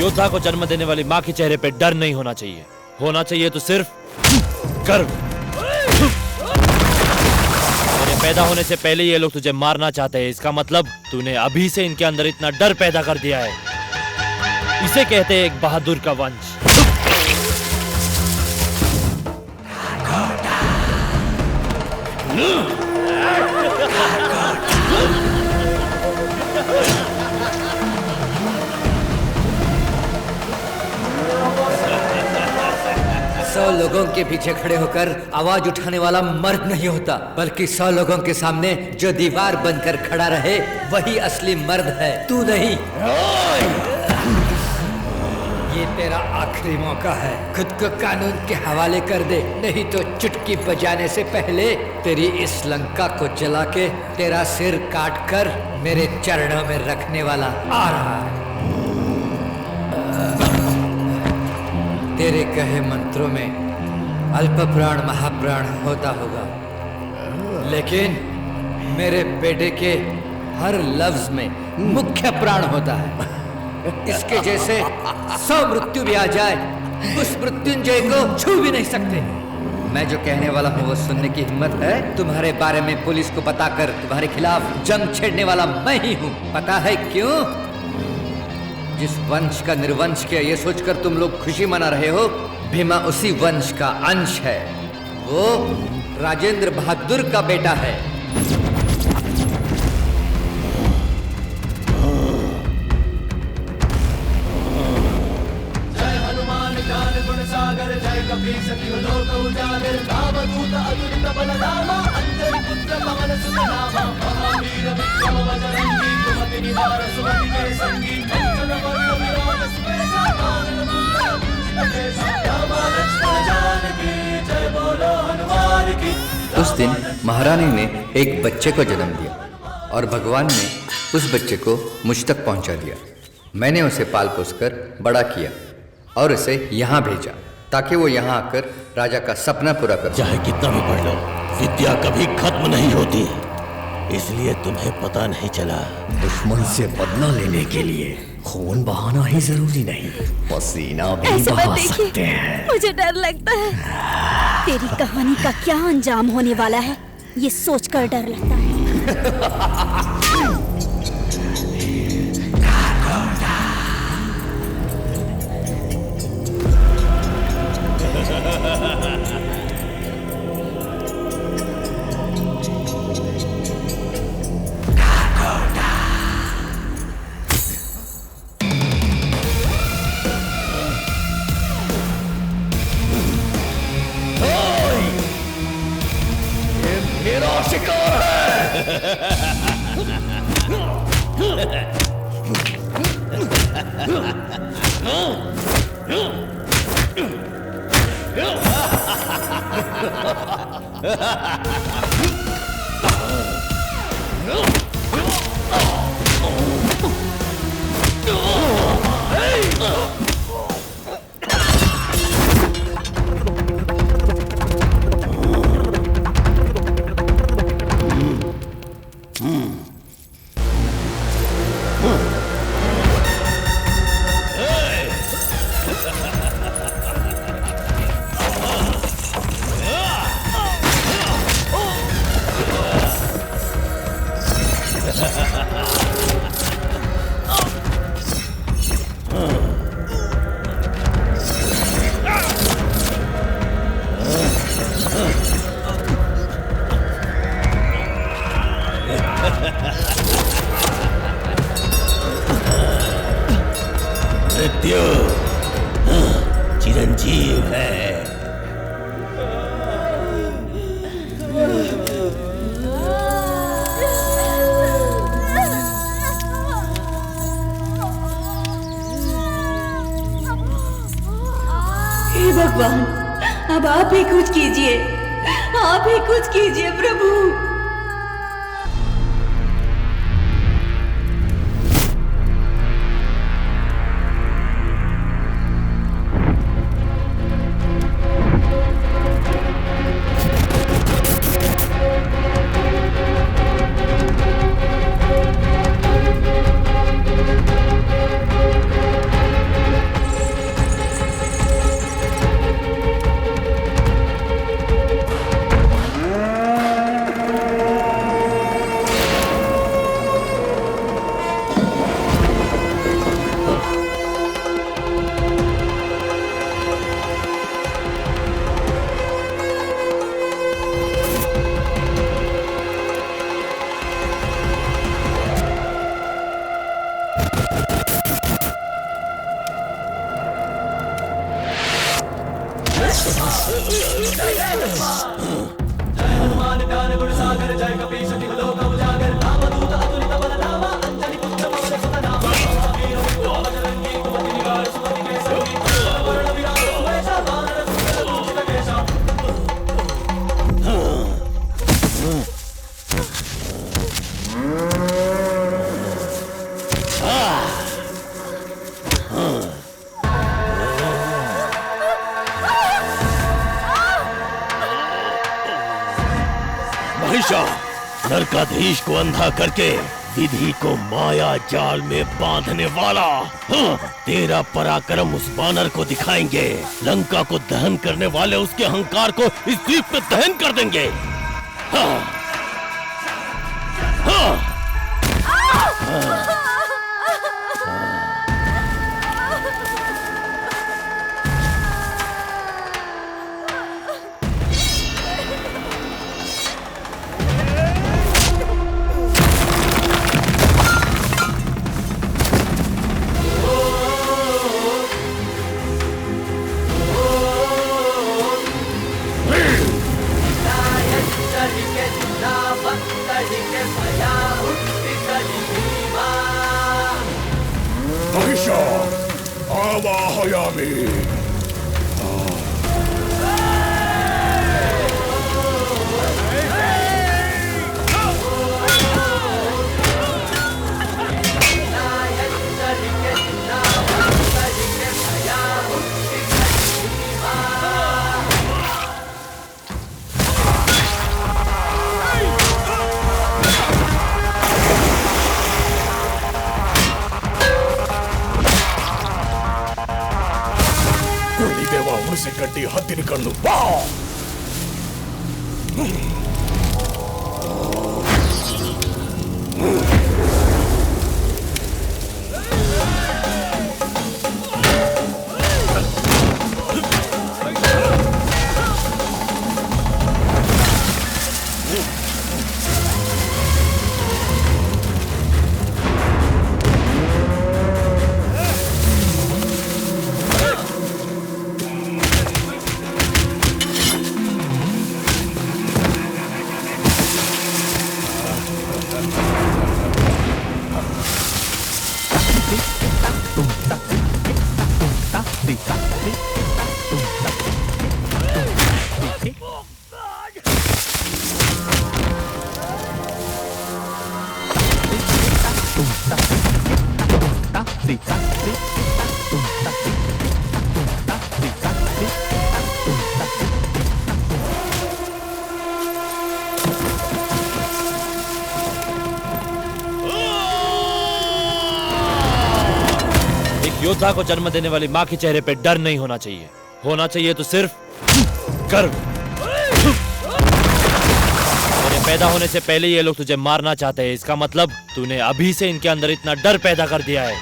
योद्धा को जन्म देने वाली माँ के चेहरे पे डर नहीं होना चाहिए, होना चाहिए तो सिर्फ गर्व। मेरे पैदा होने से पहले ये लोग तुझे मारना चाहते हैं, इसका मतलब तूने अभी से इनके अंदर इतना डर पैदा कर दिया है। इसे कहते हैं एक बहादुर का वंश। सौ लोगों के पीछे खड़े होकर आवाज उठाने वाला मर्द नहीं होता, बल्कि 100 लोगों के सामने जो दीवार बनकर खड़ा रहे वही असली मर्द है, तू नहीं। ये तेरा आखिरी मौका है, खुद को कानून के हवाले कर दे, नहीं तो चुटकी बजाने से पहले तेरी इस लंका को जला के तेरा सिर काट कर मेरे चरणों में रखने वाला आ रहा है। तेरे कहे मंत्रों में अल्प प्राण महाप्राण होता होगा, लेकिन मेरे बेटे के हर लफ्ज में मुख्य प्राण होता है। इसके जैसे 100 मृत्यु भी आ जाए, उस मृत्युंजय को छू भी नहीं सकते। मैं जो कहने वाला हूँ वो सुनने की हिम्मत है? तुम्हारे बारे में पुलिस को बताकर तुम्हारे खिलाफ जंग छेड़ने वाला मैं ही हूँ। पता है क्यों? जिस वंश का निर्वंश किया ये सोचकर तुम लोग खुशी मना रहे हो, भीमा उसी वंश का अंश है। वो राजेंद्र बहादुर का बेटा है। जय हनुमान ज्ञान गुण सागर, जय कपीश तिहुँ लोक उजागर, रामदूत अतुलित बल धामा, अंजनी पुत्र पवन सुत नामा, महावीर विक्रम बजरंगी, कुमति निवार सुमति के संगी, कंचन वरण विराज सुबेसा, कानन कुंडल कुंचित केसा, राम लक्ष्मण जानकी, जय बोलो हनुमान की। उस दिन महारानी ने एक बच्चे को जन्म दिया और भगवान ने उस बच्चे को मुझ तक पहुंचा दिया। मैंने उसे पाल पोस कर बड़ा किया और उसे यहाँ भेजा ताकि वो यहाँ आकर राजा का सपना पूरा कर। चाहे कितना भी पढ़ लो, विद्या कभी खत्म नहीं होती, इसलिए तुम्हें पता नहीं चला। दुश्मन से बदला लेने के लिए खून बहाना ही जरूरी नहीं, पसीना भी बहा सकते हैं। मुझे डर लगता है तेरी कहानी का क्या अंजाम होने वाला है, ये सोचकर डर लगता है। मेरा शिकार मृत्यु चिरंजीव है। हे भगवान, अब आप ही कुछ कीजिए, आप ही कुछ कीजिए प्रभु। महिषा, नरकाधीश को अंधा करके विधि को माया जाल में बांधने वाला, तेरा पराक्रम उस बानर को दिखाएंगे। लंका को दहन करने वाले उसके अहंकार को इस द्वीप में दहन कर देंगे। हाँ, हाँ, महिषा आवाहयामि। దేవా ఉసి కట్టి హత్తిని కన్ను योद्धा को जन्म देने वाली माँ के चेहरे पे डर नहीं होना चाहिए, होना चाहिए तो सिर्फ गर्व। मेरे पैदा होने से पहले ये लोग तुझे मारना चाहते हैं, इसका मतलब तूने अभी से इनके अंदर इतना डर पैदा कर दिया है।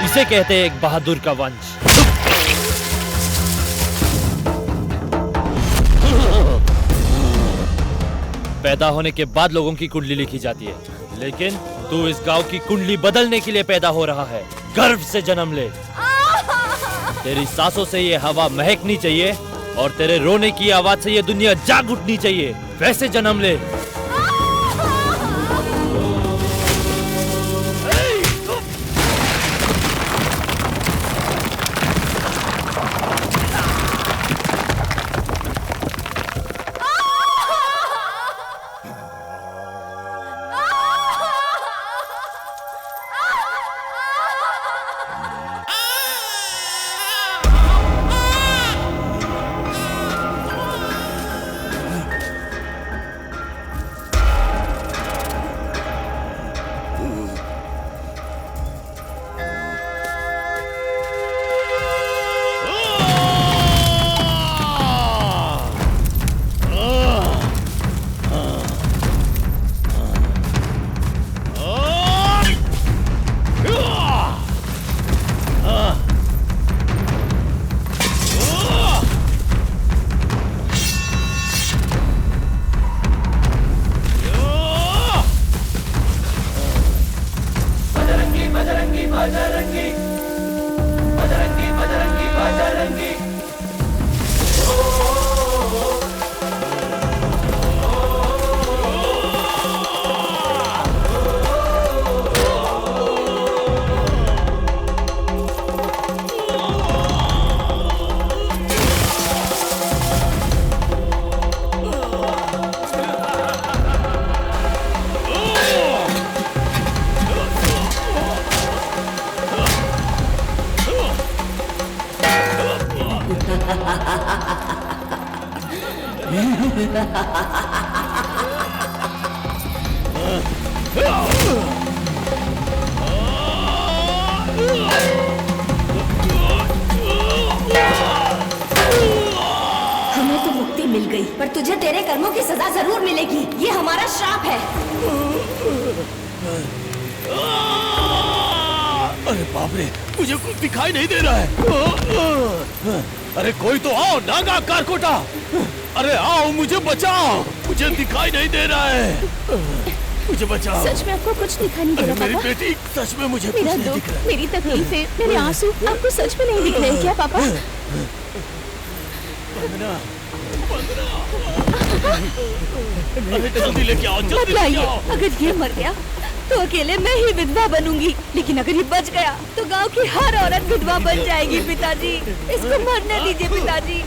इसे कहते हैं एक बहादुर का वंश। पैदा होने के बाद लोगों की कुंडली लिखी जाती है, लेकिन तू इस गांव की कुंडली बदलने के लिए पैदा हो रहा है। गर्व से जन्म ले। तेरी सांसों से ये हवा महकनी चाहिए और तेरे रोने की आवाज से ये दुनिया जाग उठनी चाहिए। वैसे जन्म ले। हमें तो मुक्ति मिल गई, पर तुझे तेरे कर्मों की सजा जरूर मिलेगी। ये हमारा श्राप है। अरे बाप रे, मुझे कुछ दिखाई नहीं दे रहा है। अरे कोई तो आओ, नागा कारकोटा। अरे आओ, मुझे बचाओ, मुझे दिखाई नहीं दे रहा है। मुझे बचाओ। सच में आपको कुछ दिखाई नहीं दे रहा मेरी पापा? बेटी, सच में मुझे कुछ मेरा नहीं दुख, दिख रहा। मेरी तकलीफें, मेरे आंसू आपको सच में नहीं दिख रहे क्या पापा? अरे जल्दी लेके आओ, जल्दी मत लेके लाइए। आओ। अगर ये मर गया तो अकेले मैं ही विधवा बनूंगी, लेकिन अगर ये बच गया तो गांव की हर औरत विधवा बन जाएगी। पिताजी, इसको मरने दीजिए पिताजी।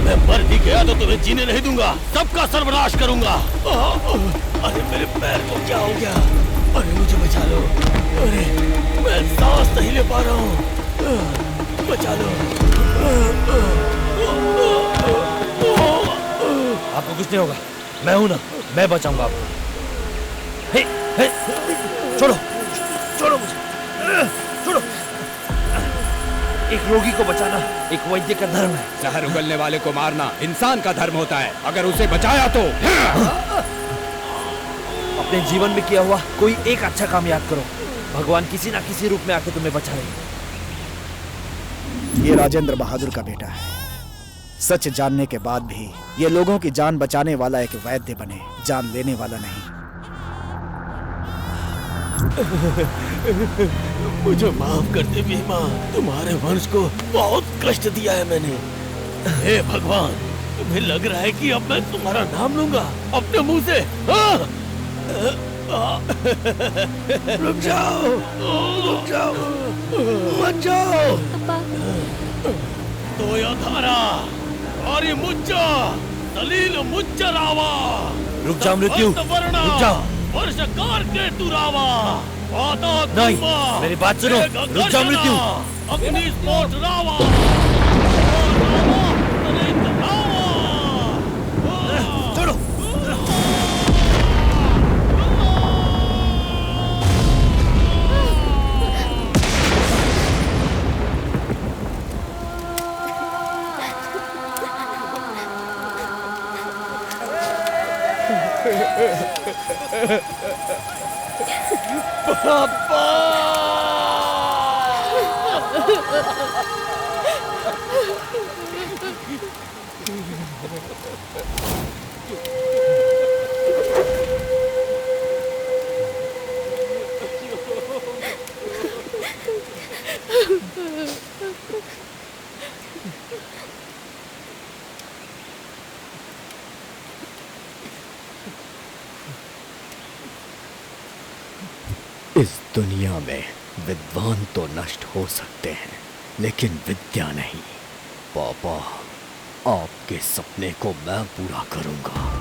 मैं मर भी गया तो तुम्हें जीने नहीं दूंगा, सबका सर्वनाश करूंगा। अरे मेरे पैर को क्या हो गया? अरे मुझे बचा लो। अरे मैं सांस नहीं ले पा रहा हूँ, बचा लो। आपको कुछ नहीं होगा, मैं हूं ना, मैं बचाऊंगा आपको। हे, हे, छोड़ो, छोड़ो मुझे, छोड़ो। एक रोगी को बचाना एक वैद्य का धर्म है। जहर उगलने वाले को मारना इंसान का धर्म होता है, अगर उसे बचाया तो। अपने जीवन में किया हुआ कोई एक अच्छा काम याद करो, भगवान किसी ना किसी रूप में आके तुम्हें बचाएगा। ये राजेंद्र बहादुर का बेटा है। सच जानने के बाद भी ये लोगों की जान बचाने वाला एक वैद्य बने, जान लेने वाला नहीं। मुझे माफ कर दे भीमा, तुम्हारे वंश को बहुत कष्ट दिया है मैंने। हे भगवान, तुम्हें लग रहा है कि अब मैं तुम्हारा नाम लूंगा अपने मुंह से? रुक जाओ, रुक जाओ, मत जाओ। तोयाधारा और मुज्जा दलील मुज्जा रावा। रुक जाओ मृत्यु, रुक जाओ। वर्षकार के तुरावा। नहीं, मेरी बात सुनो, रुक जाओ मृत्यु। अग्नि स्फोट रावा। छोड़ो। इस दुनिया में विद्वान तो नष्ट हो सकते हैं, लेकिन विद्या नहीं। पापा, आपके सपने को मैं पूरा करूंगा।